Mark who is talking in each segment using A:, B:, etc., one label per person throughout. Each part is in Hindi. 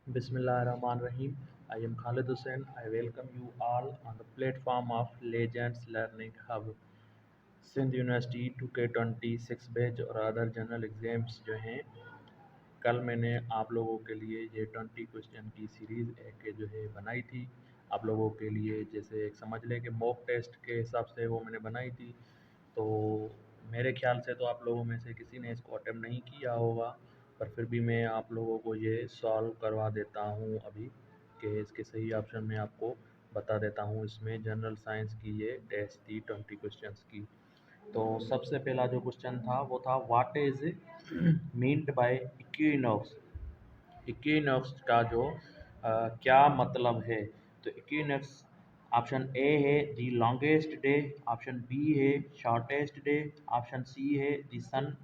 A: Bismillahirrahmanirrahim. I am Khalid Hussain. I welcome you all on the platform of Legends Learning Hub. Sindh university 2K26 batch और अदर जनरल एग्ज़ाम्स जो हैं, कल मैंने आप लोगों के लिए ये 20 क्वेश्चन की सीरीज़ एक जो है बनाई थी। आप लोगों के लिए जैसे एक समझ लें कि मॉक टेस्ट के हिसाब से वो मैंने बनाई थी। तो मेरे ख्याल से तो आप लोगों में से किसी ने इसको अटेम्प्ट नहीं किया होगा, पर फिर भी मैं आप लोगों को ये सॉल्व करवा देता हूँ अभी कि इसके सही ऑप्शन मैं आपको बता देता हूँ। इसमें जनरल साइंस की ये टेस्ट थी 20 क्वेश्चंस की। तो सबसे पहला जो क्वेश्चन था वो था what is meant by equinox. Equinox का जो क्या मतलब है। तो इक्विनॉक्स ऑप्शन ए है the longest day, option B है शॉर्टेस्ट डे, ऑप्शन सी है the sun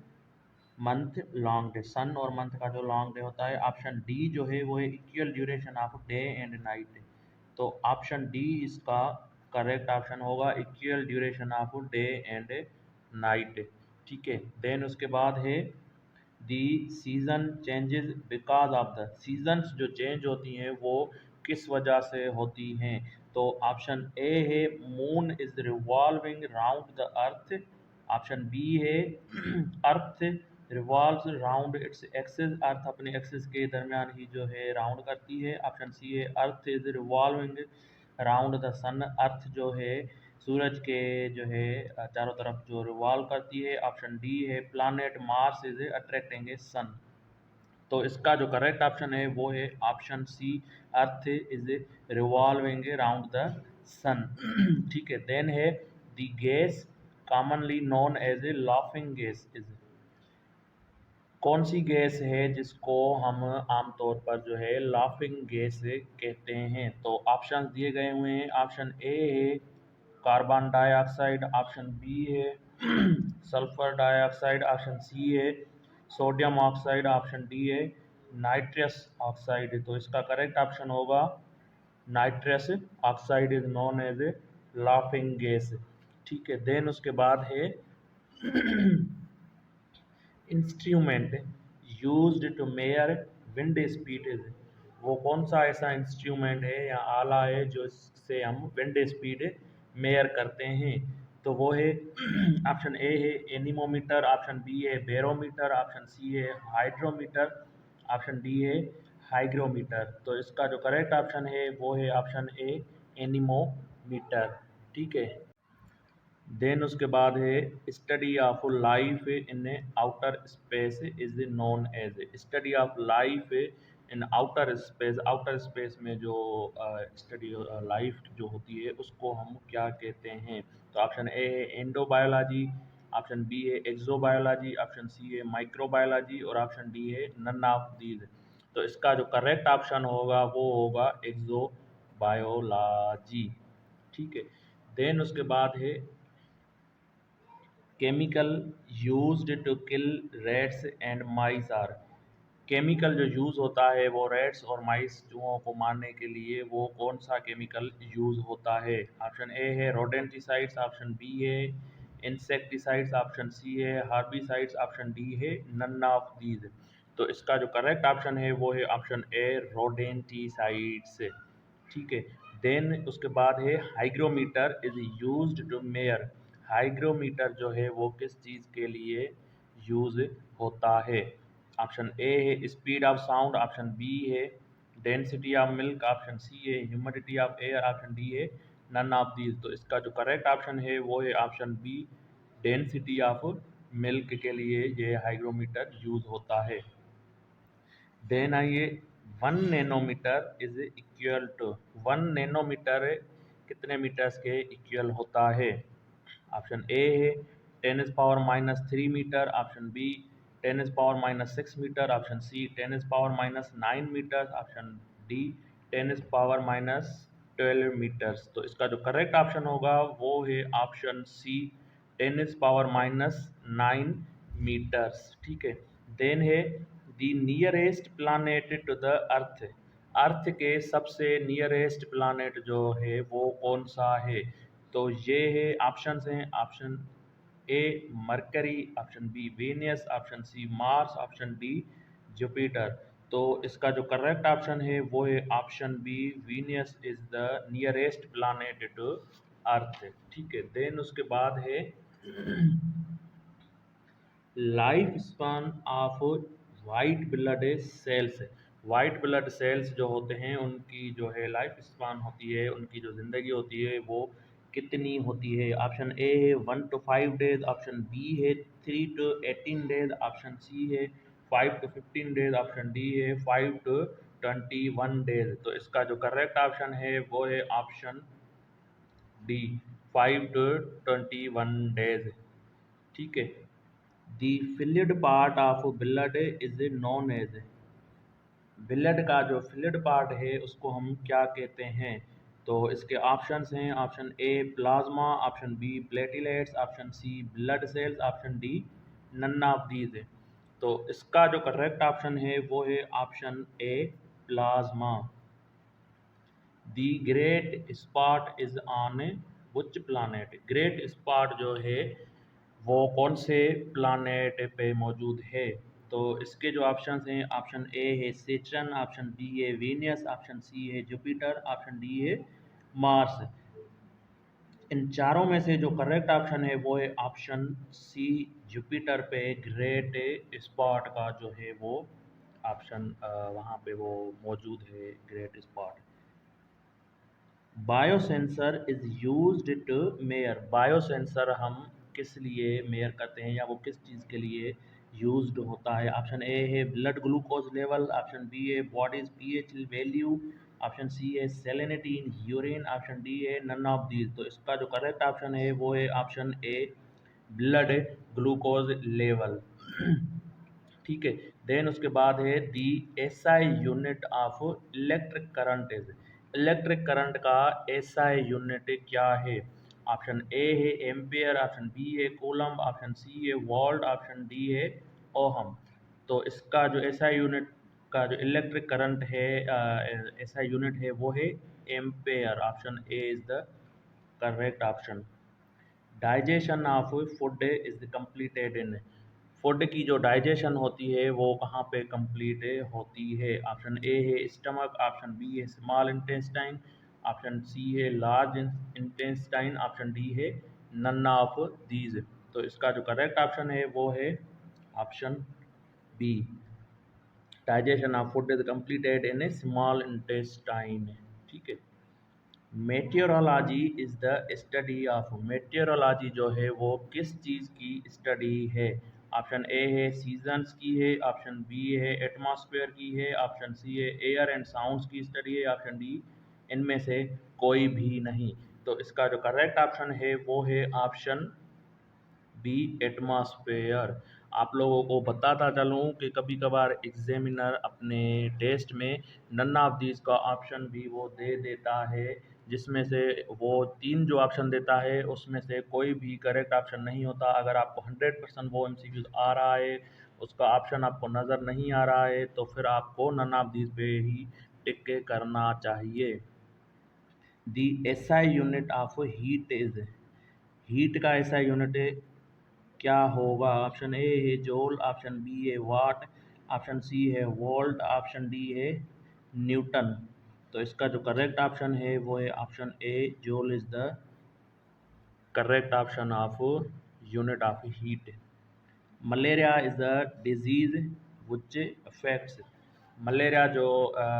A: month long day, sun और मंथ का जो लॉन्ग डे होता है। ऑप्शन डी जो है वो है equal duration of day and night. तो ऑप्शन डी इसका करेक्ट ऑप्शन होगा, equal duration of day and night. ठीक है, देन उसके बाद है the season changes because of the, seasons जो चेंज होती हैं वो किस वजह से होती हैं। तो ऑप्शन ए है moon is revolving round the earth, option B है earth revolves round its axis, earth अपने एक्सिस के दरमियान ही जो है राउंड करती है। ऑप्शन सी है earth is revolving round the sun, earth जो है सूरज के जो है चारों तरफ जो रिवॉल्व करती है। ऑप्शन डी है planet Mars is attracting a sun. तो इसका जो करेक्ट ऑप्शन है वो है option C, earth is revolving around the sun. ठीक है, देन है the gas commonly known as a laughing gas is, कौन सी गैस है जिसको हम आमतौर पर जो है लाफिंग गैस कहते हैं। तो ऑप्शन दिए गए हुए हैं, ऑप्शन ए है कार्बन डाइऑक्साइड, ऑप्शन बी है सल्फर डाइऑक्साइड, ऑप्शन सी है सोडियम ऑक्साइड, ऑप्शन डी है नाइट्रस ऑक्साइड। तो इसका करेक्ट ऑप्शन होगा nitrous oxide is known as a laughing gas. ठीक है, देन उसके बाद है instrument used to measure wind speed is, वो कौन सा ऐसा इंस्ट्रूमेंट है या आला है जो इससे हम विंड स्पीड मेयर करते हैं। तो वो है ऑप्शन ए है एनीमोमीटर, ऑप्शन बी है बैरोमीटर, ऑप्शन सी है हाइड्रोमीटर, ऑप्शन डी है हाइग्रोमीटर। तो इसका जो करेक्ट ऑप्शन है वो है ऑप्शन ए एनीमोमीटर। ठीक है, देन उसके बाद है study of life in outer space is known as, study of life in outer space, outer space में जो स्टडी लाइफ जो होती है उसको हम क्या कहते हैं। तो ऑप्शन ए है एंडोबायोलॉजी, ऑप्शन बी है एक्सोबायोलॉजी, ऑप्शन सी है माइक्रोबायोलॉजी और ऑप्शन डी है नन ऑफ दीज। तो इसका जो करेक्ट ऑप्शन होगा वो होगा एक्सोबायोलॉजी। ठीक है, देन उसके बाद है chemical used to kill rats and mice are, chemical जो यूज़ होता है वो रैट्स और माइस चूहों को मारने के लिए वो कौन सा केमिकल यूज़ होता है। ऑप्शन ए है रोडेंटिसाइड्स, ऑप्शन बी है इंसेक्टिसाइड्स, ऑप्शन सी है हार्बिसाइड्स, ऑप्शन डी है नन ऑफ दीज। तो इसका जो करेक्ट ऑप्शन है वो है ऑप्शन ए रोडेंटिसाइड्स। ठीक है, देन उसके बाद है hygrometer is used to measure, hygrometer जो है वो किस चीज़ के लिए यूज़ होता है। ऑप्शन ए है speed of sound, option B है density of milk, option C है humidity of air, option D है नन ऑफ दीज। तो इसका जो करेक्ट ऑप्शन है वो है option B density of milk के लिए ये हाइग्रोमीटर यूज़ होता है। देन आइए 1 nanometre is equal to, 1 nanometre कितने मीटर्स के इक्वल होता है। ऑप्शन ए है 10⁻³ metre, option B 10⁻⁻6 metre, option C 10⁻⁹मीटर, ऑप्शन डी 10⁻12 मीटर्स। तो इसका जो करेक्ट ऑप्शन होगा वो है ऑप्शन सी 10⁻⁹मीटर्स। ठीक है, देन है the nearest planet to the earth, earth के सबसे नियरेस्ट प्लानेट जो है वो कौन सा है। तो ये है ऑप्शंस हैं, option A Mercury, option B Venus, option C Mars, option D Jupiter. तो इसका जो करेक्ट ऑप्शन है वो है option B, Venus is the nearest planet to earth. ठीक है, देन उसके बाद है life span of white blood cells. White blood cells जो होते हैं उनकी जो है लाइफ स्पान होती है, उनकी जो ज़िंदगी होती है वो कितनी होती है। ऑप्शन ए है 1 to 5 डेज, ऑप्शन बी है 3 to 18 डेज, ऑप्शन सी है 5 to 15 डेज, ऑप्शन डी है 5 to 21 डेज। तो इसका जो करेक्ट ऑप्शन है वो है ऑप्शन डी, 5 to 21 डेज। ठीक है, the filled part of blood is known as. Blood का जो फिल्ड पार्ट है उसको हम क्या कहते हैं। तो इसके ऑप्शंस हैं, option A plasma, option B platelets, option C blood cells, option D none of these है। तो इसका जो करेक्ट ऑप्शन है वो है option A plasma. The great spot is on which planet. Great spot जो है वो कौन से प्लानेट पे मौजूद है। तो इसके जो ऑप्शंस हैं, ऑप्शन ए है सेटर्न, ऑप्शन बी है वीनस, ऑप्शन सी है जुपिटर, ऑप्शन डी है मार्स। इन चारों में से जो करेक्ट ऑप्शन है वो है ऑप्शन सी, जुपिटर पे ग्रेट स्पॉट का जो है वो ऑप्शन वहाँ पे वो मौजूद है great spot. Biosensor is used to measure. Biosensor हम किस लिए मेयर करते हैं या वो किस चीज़ के लिए यूज्ड होता है। ऑप्शन ए है blood glucose level, option B है body's pH value, option C है salinity in urine, option D है नन ऑफ दीज। तो इसका जो करेक्ट ऑप्शन है वो है option A blood glucose level. ठीक है, देन उसके बाद है the SI unit of electric current is. Electric current का एसआई यूनिट क्या है। ऑप्शन ए है एम्पियर, ऑप्शन बी है कूलम, ऑप्शन सी है वोल्ट, ऑप्शन डी है ओहम। तो इसका जो एसआई यूनिट का जो इलेक्ट्रिक करंट है एसआई यूनिट है वो है ampere. Option A is the correct option. Digestion of food is completed in. Food की जो डाइजेशन होती है वो कहाँ पे कंप्लीट होती है। ऑप्शन ए है स्टमक, ऑप्शन बी है स्मॉल इंटेस्टाइन, ऑप्शन सी है लार्ज इंटेस्टाइन, ऑप्शन डी है नन ऑफ दीज। तो इसका जो करेक्ट ऑप्शन है वो है option B, digestion of food is completed in a small intestine. ठीक है, meteorology is the study of. Meteorology जो है वो किस चीज़ की स्टडी है। ऑप्शन ए है सीजन्स की है, ऑप्शन बी है एटमॉस्फेयर की है, ऑप्शन सी है एयर एंड साउंड्स की स्टडी है, ऑप्शन डी इनमें से कोई भी नहीं। तो इसका जो करेक्ट ऑप्शन है वो है ऑप्शन बी एटमॉस्फेयर। आप लोगों को बताता चलूँ कि कभी कभार एग्जामिनर अपने टेस्ट में नन ऑफ दीज का ऑप्शन भी वो दे देता है, जिसमें से वो 3 जो ऑप्शन देता है उसमें से कोई भी करेक्ट ऑप्शन नहीं होता। अगर आपको 100% वो एमसीक्यूज आ रहा है, उसका ऑप्शन आपको नज़र नहीं आ रहा है, तो फिर आपको नन ऑफ दीज पे ही टिक के करना चाहिए। The SI unit of heat is. Heat का एसआई यूनिट क्या होगा। ऑप्शन ए है जूल, ऑप्शन बी है वाट, ऑप्शन सी है वोल्ट, ऑप्शन डी है न्यूटन। तो इसका जो करेक्ट ऑप्शन है वो है option A joule is the correct option of unit of heat. Malaria is a disease which affects. Malaria जो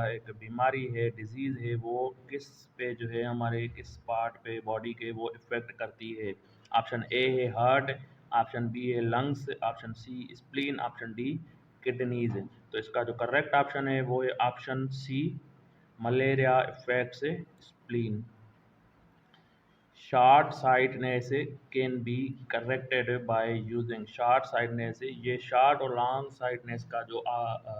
A: एक बीमारी है, डिजीज़ है, वो किस पे जो है हमारे किस पार्ट पे बॉडी के वो इफ़ेक्ट करती है। ऑप्शन ए है हार्ट, ऑप्शन बी है lungs, option C spleen, option D kidneys. तो इसका जो करेक्ट ऑप्शन है वो है option C, malaria effects spleen. Short sightness can be corrected by using. Short sightness, ये शॉर्ट और लॉन्ग साइटनेस का जो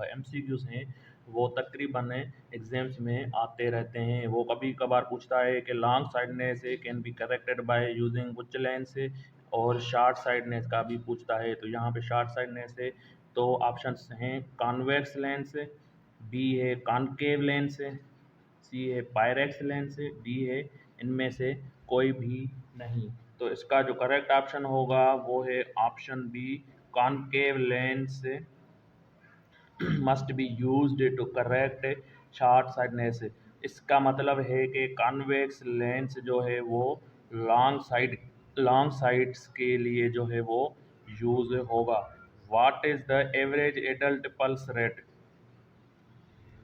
A: एमसीक्यूज हैं वो तकरीबन एग्जाम्स में आते रहते हैं। वो कभी कभार पूछता है कि long sightedness can be corrected by using which lens, और शॉर्ट साइटनेस का भी पूछता है। तो यहाँ पे शॉर्ट साइटनेस है तो ऑप्शंस हैं कॉन्वेक्स लेंस, बी है कॉनकेव लेंस, सी है पायरेक्स लेंस, डी है इनमें से कोई भी नहीं। तो इसका जो करेक्ट ऑप्शन होगा वो है option B concave lens. Must be used to correct short sideness. इसका मतलब है कि कॉन्वेक्स लेंस जो है वो लॉन्ग साइड्स के लिए जो है वो यूज होगा। What is the average adult pulse rate?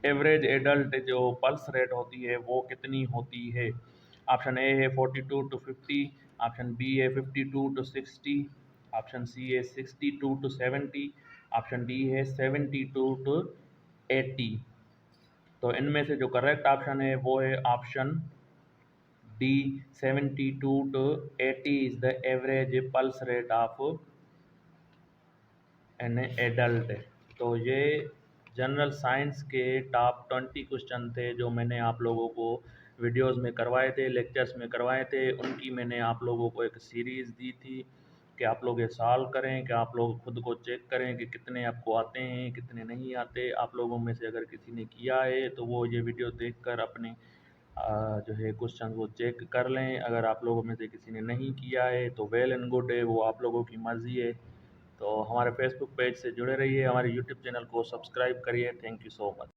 A: Average adult जो पल्स रेट होती है वो कितनी होती है? ऑप्शन ए है 42 to 50, ऑप्शन बी है 52 to 60, ऑप्शन सी है 62 to 70, ऑप्शन डी है 72 to 80। तो इनमें से जो करेक्ट ऑप्शन है वो है option D, 72 to 80 is the average pulse rate of an adult. तो ये जनरल साइंस के टॉप 20 क्वेश्चन थे जो मैंने आप लोगों को वीडियोस में करवाए थे, लेक्चर्स में करवाए थे। उनकी मैंने आप लोगों को एक सीरीज़ दी थी कि आप लोग ये सॉल्व करें, कि आप लोग खुद को चेक करें कि कितने आपको आते हैं कितने नहीं आते। आप लोगों में से अगर किसी ने किया है तो वो ये वीडियो देखकर अपने जो है क्वेश्चन वो चेक कर लें। अगर आप लोगों में से किसी ने नहीं किया है तो वेल एंड गुड है, वो आप लोगों की मर्ज़ी है। तो हमारे फेसबुक पेज से जुड़े रहिए, हमारे यूट्यूब चैनल को सब्सक्राइब करिए। Thank you so much.